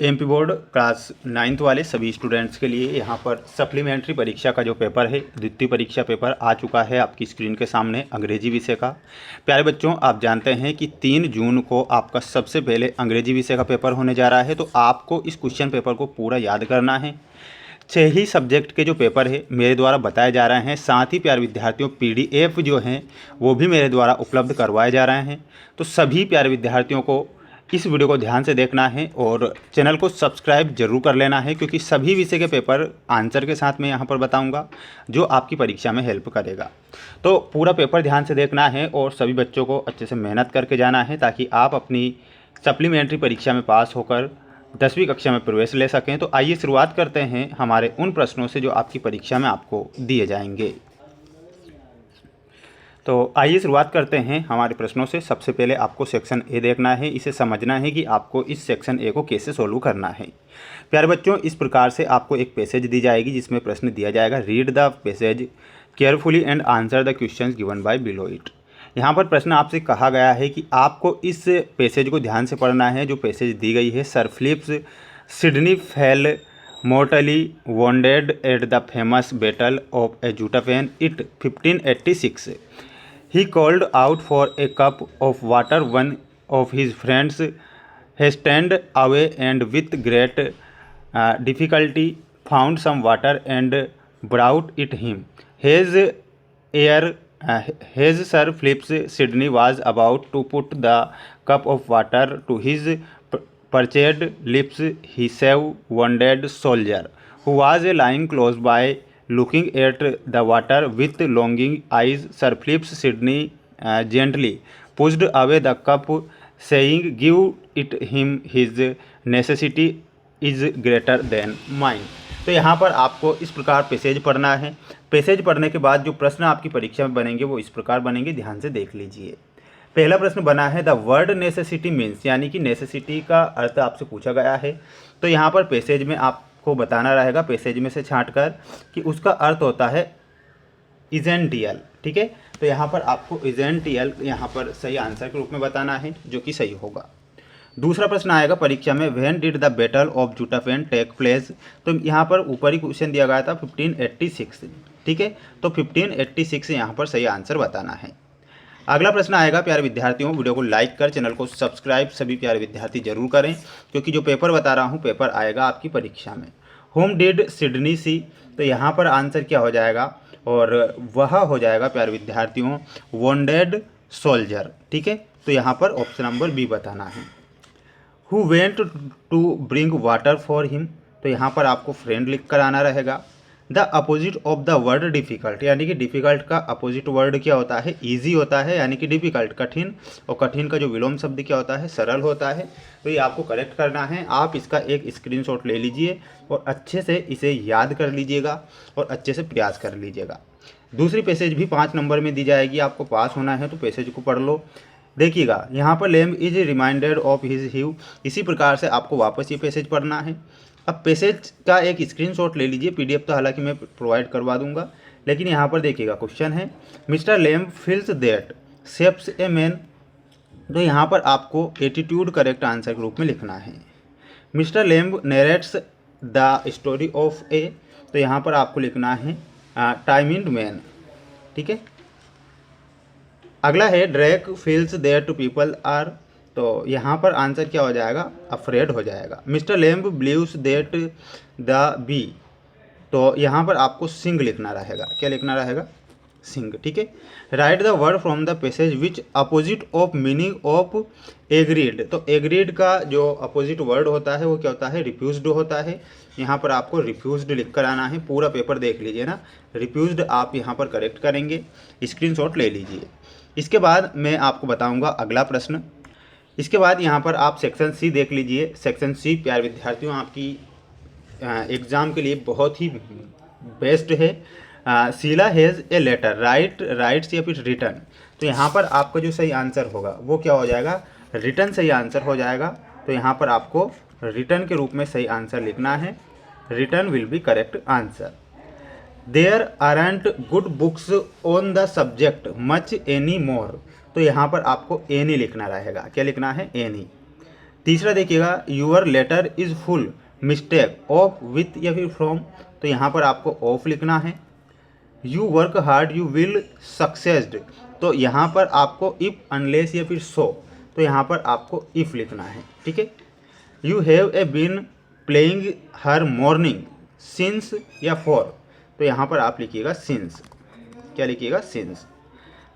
MP board class 9th वाले सभी students के लिए यहाँ पर सप्लीमेंट्री परीक्षा का जो पेपर है, द्वितीय परीक्षा पेपर आ चुका है आपकी स्क्रीन के सामने अंग्रेजी विषय का। प्यारे बच्चों, आप जानते हैं कि 3 जून को आपका सबसे पहले अंग्रेजी विषय का पेपर होने जा रहा है, तो आपको इस क्वेश्चन पेपर को पूरा याद करना है। 6 ही सब्जेक्ट के जो पेपर है मेरे द्वारा बताए जा रहे हैं, साथ ही प्यारे विद्यार्थियों PDF जो हैं वो भी मेरे द्वारा उपलब्ध करवाए जा रहे हैं। तो सभी प्यारे विद्यार्थियों को इस वीडियो को ध्यान से देखना है और चैनल को सब्सक्राइब जरूर कर लेना है, क्योंकि सभी विषय के पेपर आंसर के साथ मैं यहाँ पर बताऊँगा जो आपकी परीक्षा में हेल्प करेगा। तो पूरा पेपर ध्यान से देखना है और सभी बच्चों को अच्छे से मेहनत करके जाना है, ताकि आप अपनी सप्लीमेंट्री परीक्षा में पास होकर 10वीं कक्षा में प्रवेश ले सकें। तो आइए शुरुआत करते हैं हमारे उन प्रश्नों से जो आपकी परीक्षा में आपको दिए जाएंगे। तो आइए शुरुआत करते हैं हमारे प्रश्नों से। सबसे पहले आपको सेक्शन ए देखना है, इसे समझना है कि आपको इस सेक्शन ए को कैसे सोल्व करना है। प्यारे बच्चों, इस प्रकार से आपको एक पैसेज दी जाएगी जिसमें प्रश्न दिया जाएगा, read the passage carefully and answer the questions given by below it. यहाँ पर प्रश्न आपसे कहा गया है कि आपको इस पैसेज को ध्यान से पढ़ना है। जो पैसेज दी गई है, Sir Philips Sidney fell mortally wounded at the famous battle of Ajutafen in 1586. He called out for a cup of water. One of his friends hastened away and with great difficulty found some water and brought it him. His Sir Phillips Sidney was about to put the cup of water to his parched lips. He saw wounded soldier who was lying close by, looking at the water with longing eyes. Sir Phillips Sidney gently pushed away the cup, saying, "Give it him. His necessity is greater than mine." तो यहाँ पर आपको इस प्रकार passage पढ़ना है। Passage पढ़ने के बाद जो प्रश्न आपकी परीक्षा में बनेंगे वो इस प्रकार बनेंगे, ध्यान से देख लीजिए। पहला प्रश्न बना है, द वर्ड नेसेसिटी मीन्स, यानी कि नेसेसिटी का अर्थ आपसे पूछा गया है। तो यहाँ पर पैसेज में आपको बताना रहेगा, पैसेज में से छांटकर, कि उसका अर्थ होता है इजेंटियल। ठीक है, तो यहाँ पर आपको इजेंटियल यहाँ पर सही आंसर के रूप में बताना है, जो कि सही होगा। दूसरा प्रश्न आएगा परीक्षा में, when did the battle of Zutphen take place. तो यहाँ पर ऊपर ही क्वेश्चन दिया गया था 1586। ठीक है, तो 1586 यहाँ पर सही आंसर बताना है। अगला प्रश्न आएगा, प्यारे विद्यार्थियों वीडियो को लाइक कर चैनल को सब्सक्राइब सभी प्यारे विद्यार्थी जरूर करें, क्योंकि जो पेपर बता रहा हूँ पेपर आएगा आपकी परीक्षा में। होम डिड सिडनी सी, तो यहाँ पर आंसर क्या हो जाएगा, और वह हो जाएगा प्यारे विद्यार्थियों वोंडेड सोल्जर। ठीक है, तो यहाँ पर ऑप्शन नंबर बी बताना है। Who went to bring water for him, तो यहाँ पर आपको फ्रेंड लिख कर आना रहेगा। The opposite of the word difficult, यानी कि डिफ़िकल्ट का अपोजिट वर्ड क्या होता है, ईजी होता है, यानी कि डिफ़िकल्ट कठिन, और कठिन का जो विलोम शब्द क्या होता है, सरल होता है। तो ये आपको करेक्ट करना है। आप इसका एक स्क्रीनशॉट ले लीजिए और अच्छे से इसे याद कर लीजिएगा और अच्छे से प्रयास कर लीजिएगा। दूसरी पैसेज भी 5 नंबर में दी जाएगी, आपको पास होना है तो पैसेज को पढ़ लो। देखिएगा यहाँ पर लेम इज रिमाइंडेड ऑफ हिज ह्यू, इसी प्रकार से आपको वापस ये पैसेज पढ़ना है। अब पैसेज का एक स्क्रीनशॉट ले लीजिए, PDF तो हालांकि मैं प्रोवाइड करवा दूंगा, लेकिन यहाँ पर देखिएगा क्वेश्चन है, mister lame feels that shapes a man. तो यहाँ पर आपको एटीट्यूड करेक्ट आंसर के रूप में लिखना है। Mister Lamb narrates the story of a, तो यहाँ पर आपको लिखना है टाइमिंड मैन। ठीक है, अगला है ड्रैक फील्स दैट पीपल आर, तो यहाँ पर आंसर क्या हो जाएगा, अफ्रेड हो जाएगा। Mister Lamb believes that the B, तो यहाँ पर आपको सिंग लिखना रहेगा। क्या लिखना रहेगा, सिंग। ठीक है, right the word from the passage which opposite of meaning of agreed, तो एग्रीड का जो अपोजिट वर्ड होता है वो क्या होता है, रिफ्यूज्ड होता है। यहाँ पर आपको रिफ्यूज्ड लिख कर आना है। पूरा पेपर देख लीजिए ना, रिफ्यूज्ड आप यहाँ पर करेक्ट करेंगे, स्क्रीनशॉट ले लीजिए। इसके बाद मैं आपको बताऊँगा अगला प्रश्न। इसके बाद यहाँ पर आप सेक्शन सी देख लीजिए। सेक्शन सी प्यारे विद्यार्थियों आपकी एग्ज़ाम के लिए बहुत ही बेस्ट है। Sheela has a letter, writes या फिर रिटर्न, तो यहाँ पर आपका जो सही आंसर होगा वो क्या हो जाएगा, रिटर्न सही आंसर हो जाएगा। तो यहाँ पर आपको रिटर्न के रूप में सही आंसर लिखना है। Written will be correct answer. There aren't good books on the subject much any more, तो यहाँ पर आपको एनी लिखना रहेगा। क्या लिखना है, एनी। तीसरा देखिएगा, your letter is full mistake of with या फिर फ्रॉम, तो यहाँ पर आपको ऑफ लिखना है। You work hard you will succeed, तो यहाँ पर आपको इफ़ अनलेस या फिर सो, तो यहाँ पर आपको इफ़ लिखना है, ठीक है। You have a been playing her morning since या फॉर, तो यहाँ पर आप लिखिएगा सिंस, क्या लिखिएगा since.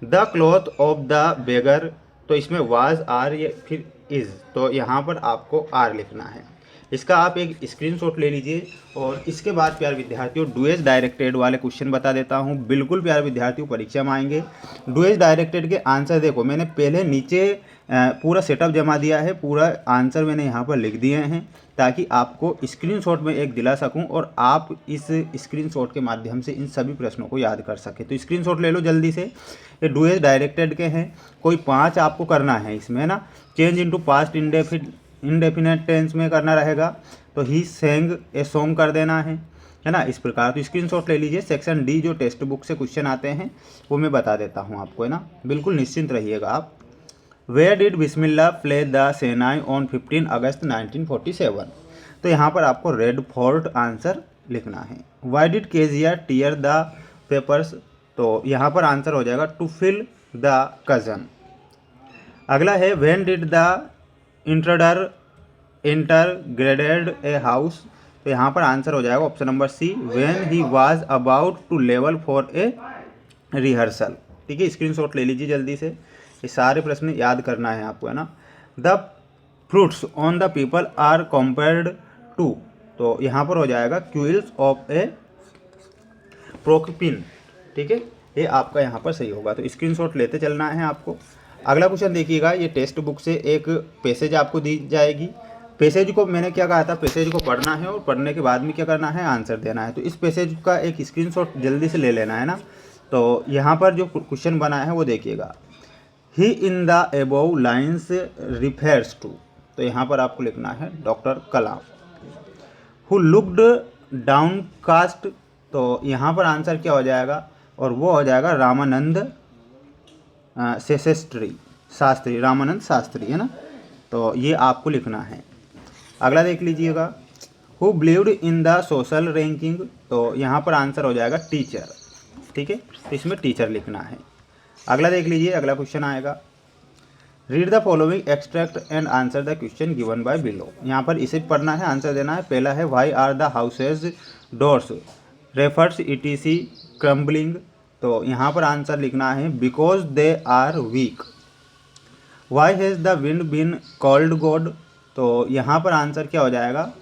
The cloth of the beggar, तो इसमें वाज आर या फिर इज़, तो यहाँ पर आपको आर लिखना है। इसका आप एक स्क्रीनशॉट ले लीजिए। और इसके बाद प्यारे विद्यार्थियों डुएज डायरेक्टेड वाले क्वेश्चन बता देता हूँ, बिल्कुल प्यारे विद्यार्थियों परीक्षा में आएंगे। डुएज डायरेक्टेड के आंसर देखो, मैंने पहले नीचे पूरा सेटअप जमा दिया है, पूरा आंसर मैंने यहाँ पर लिख दिए हैं ताकि आपको स्क्रीनशॉट में एक दिला सकूं और आप इस स्क्रीनशॉट के माध्यम से इन सभी प्रश्नों को याद कर सकें। तो स्क्रीनशॉट ले लो जल्दी से। ये डुएज डायरेक्टेड के हैं, कोई 5 आपको करना है इसमें, है ना। Change into past indefinite tense में करना रहेगा, तो ही सेंग ए सॉन्ग कर देना है ना, इस प्रकार। तो स्क्रीनशॉट ले लीजिए। सेक्शन डी जो टेक्स्ट बुक से क्वेश्चन आते हैं वो मैं बता देता हूँ आपको, है ना, बिल्कुल निश्चिंत रहिएगा आप। Where did Bismillah play the shehnai on 15 August 1947, तो यहाँ पर आपको रेड फोर्ट आंसर लिखना है। Why did Kezia tier the papers, तो यहाँ पर आंसर हो जाएगा टू फिल द कजन। अगला है when did the intruder enter graded a house, तो यहाँ पर आंसर हो जाएगा option number C, when he was about to level for a rehearsal, ठीक है। स्क्रीनशॉट ले लीजिए जल्दी से, ये सारे प्रश्न याद करना है आपको, है ना। The fruits on the peepal are compared to, तो यहाँ पर हो जाएगा क्यूल्स ऑफ ए प्रोकपिन, ठीक है, ये आपका यहाँ पर सही होगा। तो स्क्रीनशॉट लेते चलना है आपको। अगला क्वेश्चन देखिएगा, ये टेक्स्ट बुक से एक पैसेज आपको दी जाएगी। पैसेज को मैंने क्या कहा था, पैसेज को पढ़ना है और पढ़ने के बाद में क्या करना है, आंसर देना है। तो इस पैसेज का एक स्क्रीनशॉट जल्दी से ले लेना है ना। तो यहाँ पर जो क्वेश्चन बना है वो देखिएगा, he in the above lines refers to, तो यहाँ पर आपको लिखना है doctor Kalam. Who looked down caste, तो यहाँ पर आंसर क्या हो जाएगा, और वो हो जाएगा रामानंद शास्त्री, रामानंद शास्त्री, है ना। तो ये आपको लिखना है। अगला देख लीजिएगा, who believed in the social ranking, तो यहाँ पर आंसर हो जाएगा टीचर, ठीक है, तो इसमें टीचर लिखना है। अगला देख लीजिए, अगला क्वेश्चन आएगा, read the following extract and answer the question given by below, यहाँ पर इसे पढ़ना है, आंसर देना है। पहला है why are the houses doors refers ETC crumbling, तो यहाँ पर आंसर लिखना है because they are weak. Why has the wind been called God, तो यहाँ पर आंसर क्या हो जाएगा,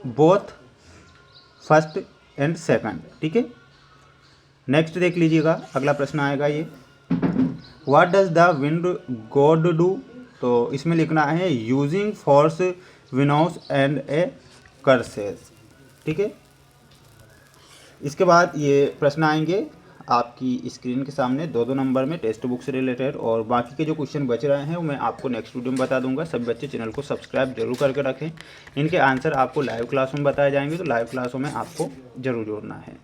बोथ फर्स्ट एंड सेकंड, ठीक है। नेक्स्ट देख लीजिएगा, अगला प्रश्न आएगा ये, what does the wind god do, तो इसमें लिखना है using force winds and a curses, ठीक है। इसके बाद ये प्रश्न आएंगे आपकी स्क्रीन के सामने 2-2 नंबर में टेक्स्ट बुक से रिलेटेड, और बाकी के जो क्वेश्चन बच रहे हैं वो मैं आपको नेक्स्ट वीडियो में बता दूंगा। सभी बच्चे चैनल को सब्सक्राइब जरूर करके रखें। इनके आंसर आपको लाइव क्लासों में बताए जाएंगे, तो लाइव क्लासों में आपको जरूर जुड़ना है।